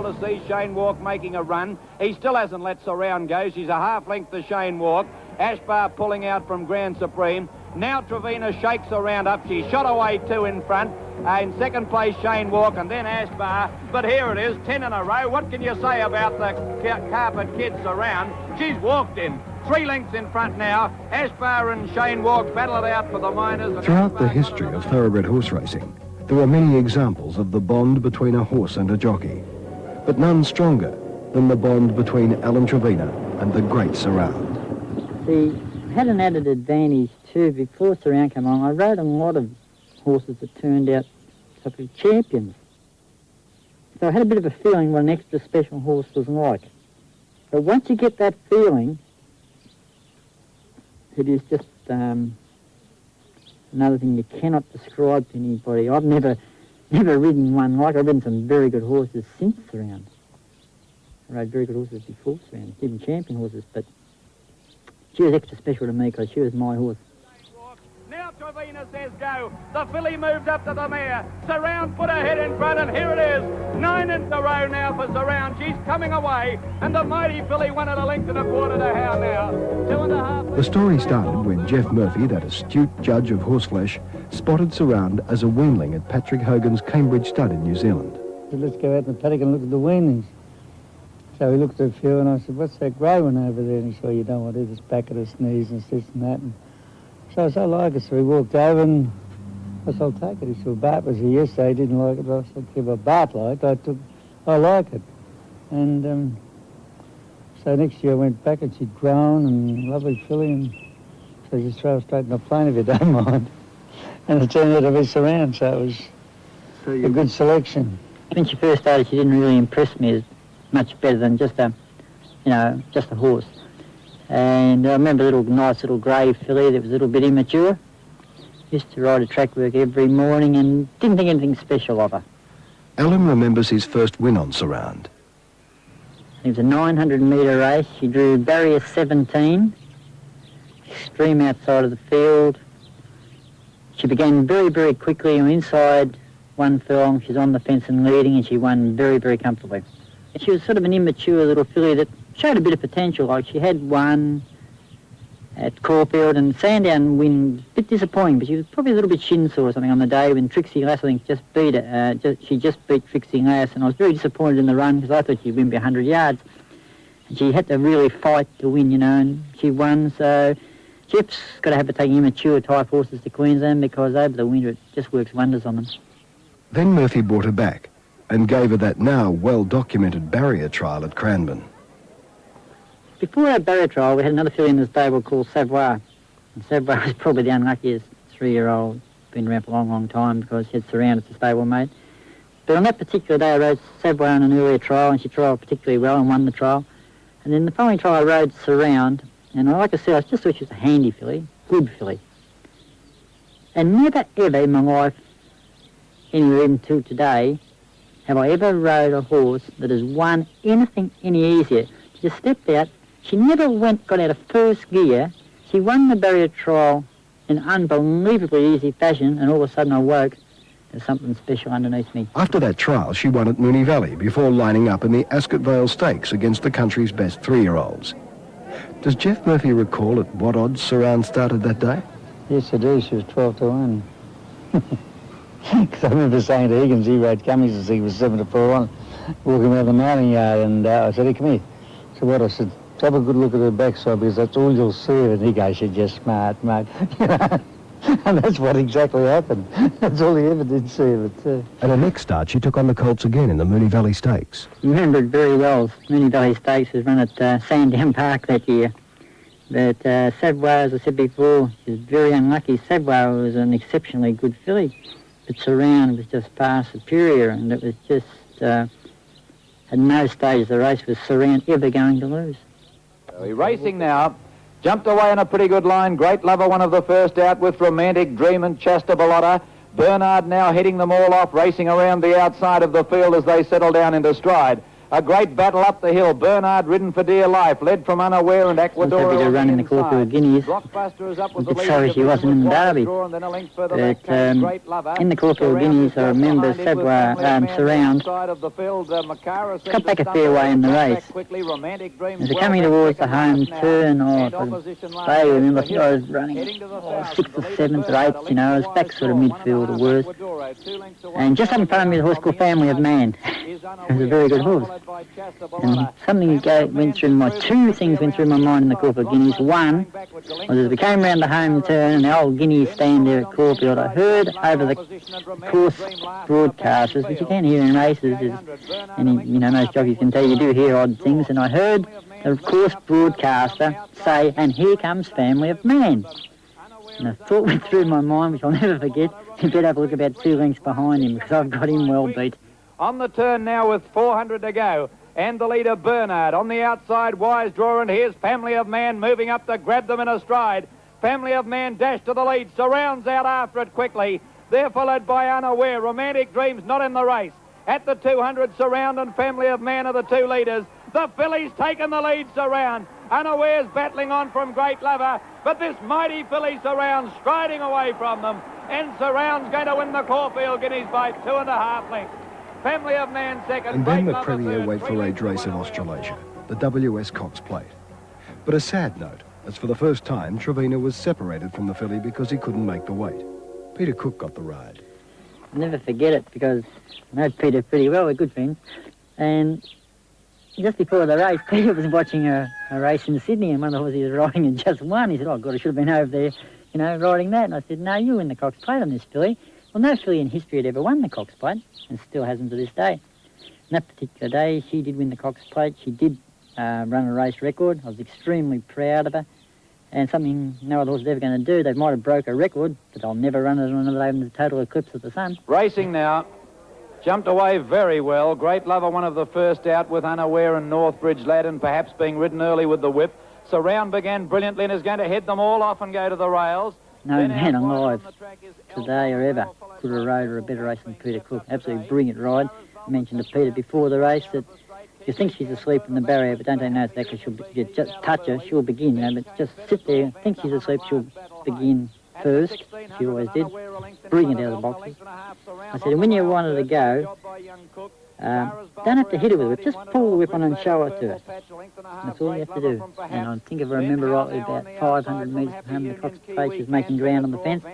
well to see Shane Walk making a run. He still hasn't let Surround go. She's a half length to Shane Walk. Ashbar pulling out from Grand Supreme. Now Trevena shakes Surround up. She shot away 2 in front. In second place, Shane Walk, and then Ashbar. But here it is, 10 in a row. What can you say about the Carpet Kid Surround? She's walked in. 3 lengths in front now. Ashbar and Shane Walk battle it out for the minors. Throughout the history of thoroughbred horse racing, there are many examples of the bond between a horse and a jockey, but none stronger than the bond between Alan Trevena and the great Surround. See, I had an added advantage too. Before Surround came along, I rode a lot of horses that turned out to be champions. So I had a bit of a feeling what an extra special horse was like. But once you get that feeling, it is just another thing you cannot describe to anybody. I've never ridden one like. I've ridden some very good horses since Surround. I rode very good horses before Surround, even champion horses, but she was extra special to me because she was my horse. Now Trevena says go. The filly moved up to the mare. Surround put her head in front, and here it is. 9 in a row now for Surround. She's coming away, and the mighty filly won at 1.25 lengths to how now. 2.5. The story started when Geoff Murphy, that astute judge of horseflesh, spotted Surround as a weanling at Patrick Hogan's Cambridge stud in New Zealand. So let's go out in the paddock and look at the weanlings. So we looked at a few, and I said, what's that grey one over there? And he said, you don't want to do this back at his knees and this and that. And so I said, I like it. So we walked over, and I said, I'll take it. He said, Bart was here yesterday, he didn't like it. But I said, give what Bart liked. I like it. And so next year I went back, and she'd grown, and lovely filly, and so just throw her straight in the plane if you don't mind. And it turned out to be Surround, so it was a good selection. When she first started, she didn't really impress me as much better than just a horse. And I remember a nice little grey filly that was a little bit immature. Used to ride a track work every morning and didn't think anything special of her. Alan remembers his first win on Surround. It was a 900-metre race. She drew barrier 17, extreme outside of the field. She began very, very quickly, and inside 1 furlong, she's on the fence and leading, and she won very, very comfortably. She was sort of an immature little filly that showed a bit of potential. Like she had one at Caulfield, and Sandown win, a bit disappointing, but she was probably a little bit shin sore or something on the day when Trixie Lass, I think, just beat her. She just beat Trixie Lass, and I was very disappointed in the run because I thought she'd win by 100 yards. And she had to really fight to win, and she won. So Geoff's got to have to take immature type horses to Queensland because over the winter it just works wonders on them. Then Murphy brought her back and gave her that now well-documented barrier trial at Cranbourne. Before our barrier trial, we had another filly in the stable called Savoir. And Savoir was probably the unluckiest 3-year-old, been around for a long, long time because she had Surround as a stablemate. But on that particular day, I rode Savoir in an earlier trial, and she trialled particularly well and won the trial. And then the following trial, I rode Surround, and like I said, I just thought she was a handy filly, good filly. And never, ever in my life, anywhere even till today, have I ever rode a horse that has won anything any easier. She just stepped out. She never got out of first gear. She won the barrier trial in unbelievably easy fashion, and all of a sudden I woke. There's something special underneath me. After that trial, she won at Moonee Valley before lining up in the Ascot Vale Stakes against the country's best 3-year-olds. Does Geoff Murphy recall at what odds Surround started that day? Yes, I do. She was 12 to 1. Because I remember saying to Higgins, he rode Cummings as he was 7 to 4 on, walking around the mounting yard, and I said, hey, come here. So what I said, have a good look at her backside because that's all you'll see. And he goes, you're just smart, mate. And that's what exactly happened. That's all he ever did see of it, too. At her next start, she took on the colts again in the Moonee Valley Stakes. You remember it very well. Moonee Valley Stakes was run at Sandown Park that year. But Savoir, as I said before, she was very unlucky. Savoir was an exceptionally good filly. But Surround was just far superior, and it was just, at no stage of the race was Surround ever going to lose. He's racing now. Jumped away in a pretty good line. Great Lover, one of the first out with Romantic Dream and Chester Bellotta. Bernard now heading them all off, racing around the outside of the field as they settle down into stride. A great battle up the hill. Bernard ridden for dear life, led from Unaware and Ecuador. Also to run in the Caulfield Guineas. Blockbuster is up with I'm a bit sorry she wasn't in the Derby. But in the Caulfield Guineas, I remember Surround cut back a fair way in the race. As they're coming towards the home turn, I remember I was running 6th or 7th or 8th, you know, I was back sort of midfield or worse. And just up in front of me, the horse called Family of Man. It was a very good horse. And something went through my, two things went through my mind in the Caulfield Guineas. One was as we came round the home turn and the old Guineas stand there at Caulfield, I heard over the course broadcasters, which you can hear in races, and you know, most jockeys can tell you do hear odd things, and I heard the course broadcaster say, "And here comes Family of Man." And a thought went through my mind, which I'll never forget, you better have a look about 2 lengths behind him, because I've got him well beat. On the turn now with 400 to go. And the leader, Bernard. On the outside, Wise Drawer, and here's Family of Man moving up to grab them in a stride. Family of Man dash to the lead. Surrounds out after it quickly. They're followed by Unaware. Romantic Dreams not in the race. At the 200, Surround and Family of Man are the two leaders. The filly's taken the lead, Surround. Unaware's battling on from Great Lover, but this mighty filly Surround striding away from them. And Surround's going to win the Caulfield Guineas by 2.5 lengths. Family of Man second. And then the premier weight for age race of Australasia, the WS Cox Plate. But a sad note, as for the first time, Trevena was separated from the filly because he couldn't make the weight. Peter Cook got the ride. I'll never forget it, because I know Peter pretty well, we're good friends. And just before the race, Peter was watching a race in Sydney, and one of the horses he was riding and just won. He said, "Oh God, I should have been over there, you know, riding that." And I said, "No, you win the Cox Plate on this filly." Well, no filly in history had ever won the Cox Plate, and still hasn't to this day. And that particular day, she did win the Cox Plate. She did run a race record. I was extremely proud of her, and something no other horse is ever going to do. They might have broke a record, but they'll never run it on another day in the total eclipse of the sun. Racing now. Jumped away very well. Great Lover, one of the first out with Unaware and Northbridge Lad, and perhaps being ridden early with the whip. Surround began brilliantly and is going to head them all off and go to the rails. No man alive today or ever could have rode a better race than Peter Cook. Absolutely brilliant ride. I mentioned to Peter before the race that you think she's asleep in the barrier, but don't take notice of that, because you just touch her, she'll begin, you know, but just sit there, think she's asleep, she'll begin first. She always did. Brilliant out of the boxes. I said, when you want her to go, don't have to hit her with the whip, just pull the whip on and show it to her. That's all you have to do. And I think if I remember rightly, about 500 metres from home, the Cox Plate was making ground on the fence.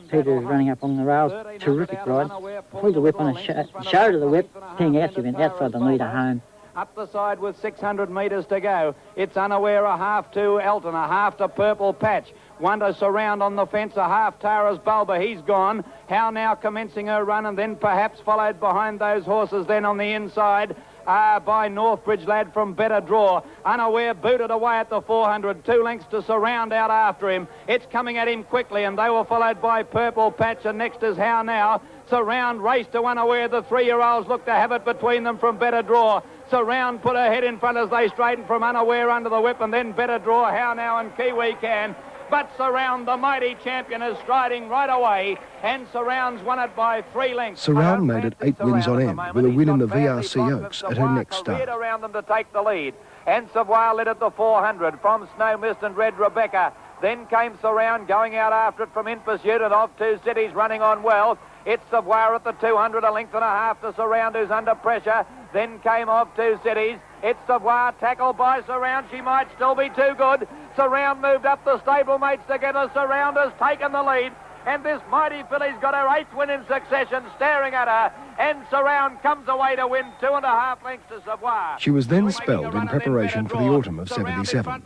Peter was running up on the rails, terrific ride. Pulled the whip on and showed her the whip, ping out, she went outside the leader home. Up the side with 600 metres to go. It's Unaware, a half to Elton, a half to Purple Patch. One to Surround on the fence, a half Tara's Bulba, he's gone. How now commencing her run, and then perhaps followed behind those horses then on the inside by Northbridge Lad from Better Draw. Unaware booted away at the 400, 2 lengths to Surround out after him. It's coming at him quickly, and they were followed by Purple Patch, and next is How Now. Surround raced to Unaware. The 3-year-olds look to have it between them from Better Draw. Surround put her head in front as they straightened from Unaware under the whip, and then Better Draw, How Now, and Kiwi Can. But Surround, the mighty champion, is striding right away, and Surround's won it by 3 lengths. Surround made it 8 wins on end, with a win in the VRC Oaks at her next start. Around them to take the lead, and Savoy led at the 400 from Snow Mist and Red Rebecca. Then came Surround going out after it from In Pursuit, and off 2 Cities running on well. It's Savoy at the 200, a length and a half to Surround, who's under pressure. Then came off 2 Cities. It's Savoy tackled by Surround. She might still be too good. Surround moved up the stablemates together. Surround has taken the lead. And this mighty filly's got her 8th win in succession, staring at her. And Surround comes away to win 2.5 lengths to Savoy. She was then spelled in preparation for the autumn of 77.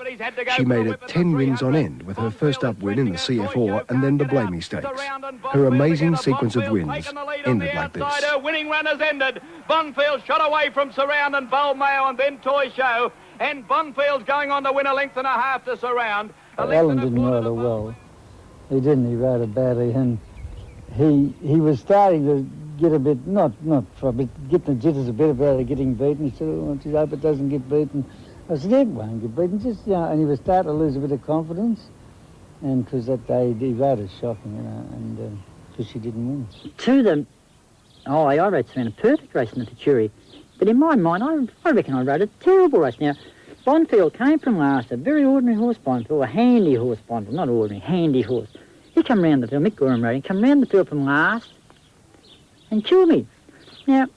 She made it 10 wins on end, with her first up win in the CF4 and then the Blamey Stakes. Her amazing sequence of wins ended like this. Her winning run has ended. Bonfield shot away from Surround and Bold Mayo and then Toy Show. And Bonfield's going on to win 1.5 lengths to Surround. Alan didn't ride her well. He didn't, he rode it badly, and he was starting to get a bit, not from, but getting the jitters a bit about getting beaten. He said, "Oh, I hope it doesn't get beaten." I said, "It won't get beaten, just, you know," and he was starting to lose a bit of confidence, and because that day he rode it shocking, you know, and because she didn't win. To them, I rode Savannah, perfect race in the Futuri. But in my mind, I reckon I rode a terrible race. Now, Bonfield came from last, a very ordinary horse, Bonfield, a handy horse, Bonfield, not ordinary, handy horse. He come round the field, Mick Gorham rode, he come round the field from last and killed me. Now,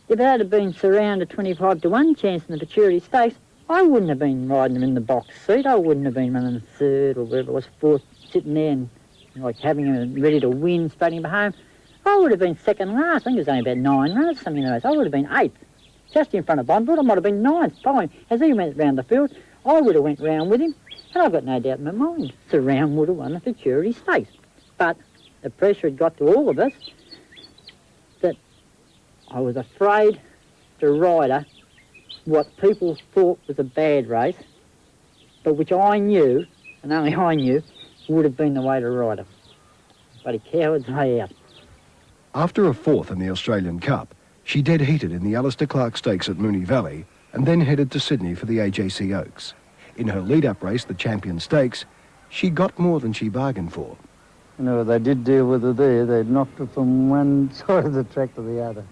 if it had been surrounded 25 to 1 chance in the Futurity Stakes, I wouldn't have been riding them in the box seat. I wouldn't have been running third or whatever it was, fourth, sitting there and like having them ready to win, starting home. I would have been second last. I think it was only about 9 runners, something like that. I would have been 8th, just in front of Bonfield. I might have been 9th, fine. As he went round the field, I would have went round with him, and I've got no doubt in my mind, Surround would have won the Futurity Stakes. But the pressure had got to all of us that I was afraid to ride her what people thought was a bad race, but which I knew, and only I knew, would have been the way to ride her. But he cowards way out. After a 4th in the Australian Cup, she dead heated in the Alistair Clark Stakes at Moonee Valley and then headed to Sydney for the AJC Oaks. In her lead-up race, the Champion Stakes, she got more than she bargained for. You know, they did deal with her there. They knocked her from one side of the track to the other.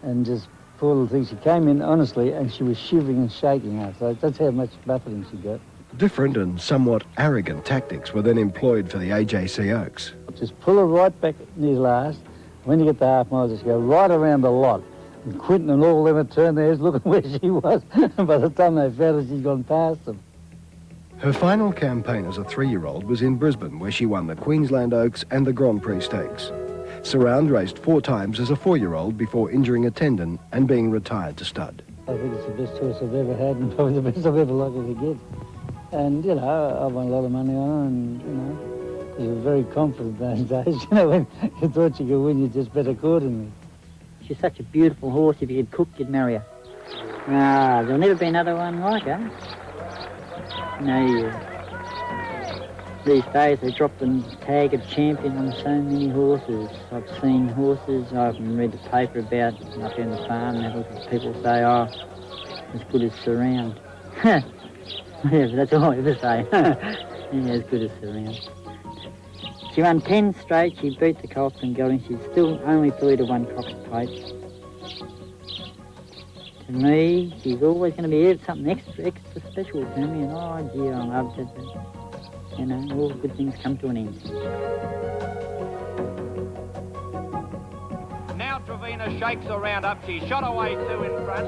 And just poor little thing, she came in, honestly, and she was shivering and shaking out. So that's how much buffeting she got. Different and somewhat arrogant tactics were then employed for the AJC Oaks. Just pull her right back near last. When you get the half mile, just go right around the lot. And Quinton and all them would turn their heads looking where she was. And by the time they found her, she'd gone past them. Her final campaign as a 3-year-old was in Brisbane, where she won the Queensland Oaks and the Grand Prix Stakes. Surround raced 4 times as a 4-year-old before injuring a tendon and being retired to stud. I think it's the best horse I've ever had and probably the best I've ever likely to get. And, you know, I won a lot of money on her and, you know, I was very confident those days. You know, when you thought you could win, you just bet accordingly. She's such a beautiful horse. If you could cook, you'd marry her. Ah, there'll never be another one like her. No, these days they drop the tag of champion on so many horses. I've seen horses, I've read the paper about up in the farm, and people say, oh, as good as Surround. Yeah, that's all I ever say. Yeah, as good as Surround. She won 10 straight, she beat the Colts and Gelding. She's still only 3 to 1 Cox Plate. To me, she's always going to be something extra special to me, and oh gee, I love it. You know, all good things come to an end. Now Trevena shakes around up. She's shot away 2 in front.